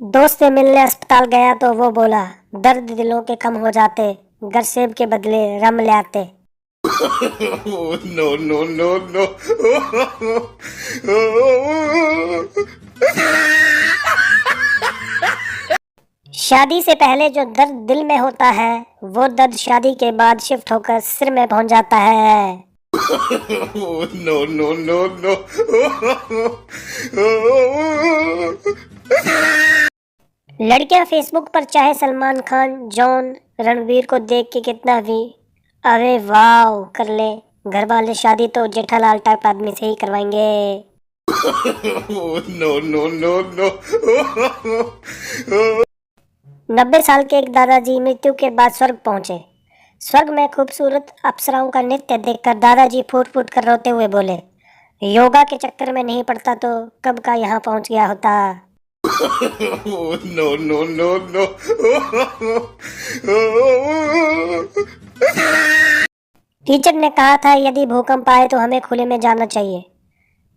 दोस्त से मिलने अस्पताल गया तो वो बोला, दर्द दिलों के कम हो जाते, गर सेब के बदले रम ले आते। No, no, no, no. शादी से पहले जो दर्द दिल में होता है, वो दर्द शादी के बाद शिफ्ट होकर सिर में पहुंच जाता है। No, no, no, no. लड़कियां फेसबुक पर चाहे सलमान खान, जॉन, रणवीर को देख के कितना भी अरे वाह कर ले, घर वाले शादी तो जेठालाल टाइप आदमी से ही करवाएंगे। No, no, no, no. 90 साल के एक दादाजी मृत्यु के बाद स्वर्ग पहुंचे। स्वर्ग में खूबसूरत अप्सराओं का नृत्य देखकर दादाजी फूट फूट कर रोते हुए बोले, योगा के चक्कर में नहीं पड़ता तो कब का यहाँ पहुंच गया होता। No, no, no, no. Teacher ने कहा था यदि भूकंप आए तो हमें खुले में जाना चाहिए।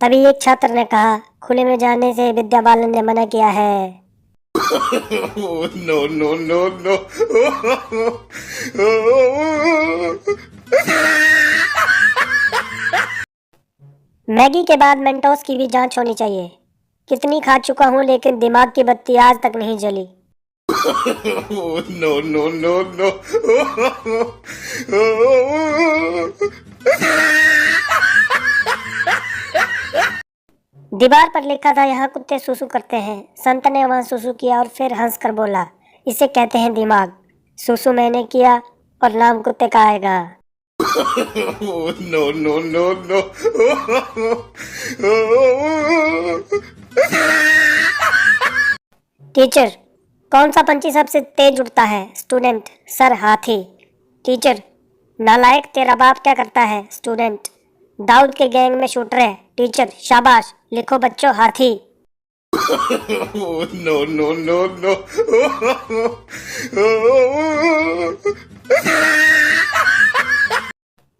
तभी एक छात्र ने कहा, खुले में जाने से विद्या बालन ने मना किया है। No, no, no, no. Maggi के बाद मेंटोस की भी जांच होनी चाहिए। कितनी खा चुका हूँ लेकिन दिमाग की बत्ती आज तक नहीं जली। No, no, no, no. दीवार पर लिखा था यहाँ कुत्ते सुसु करते हैं। संत ने वहां सुसु किया और फिर हंसकर बोला, इसे कहते हैं दिमाग। सुसु मैंने किया और नाम कुत्ते का आएगा। No, no, no, no. Teacher, कौन सा पंछी सबसे तेज उड़ता है? स्टूडेंट, सर हाथी। टीचर, नालायक तेरा बाप क्या करता है? स्टूडेंट, दाऊद के गैंग में शूटर है। टीचर, शाबाश, लिखो बच्चों हाथी। No, no, no, no.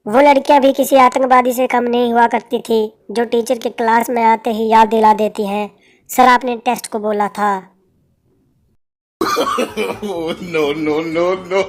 वो लड़कियां भी किसी आतंकवादी से कम नहीं हुआ करती थी, जो टीचर के क्लास में आते ही याद दिला देती हैं, सर आपने टेस्ट को बोला था। No, no, no, no.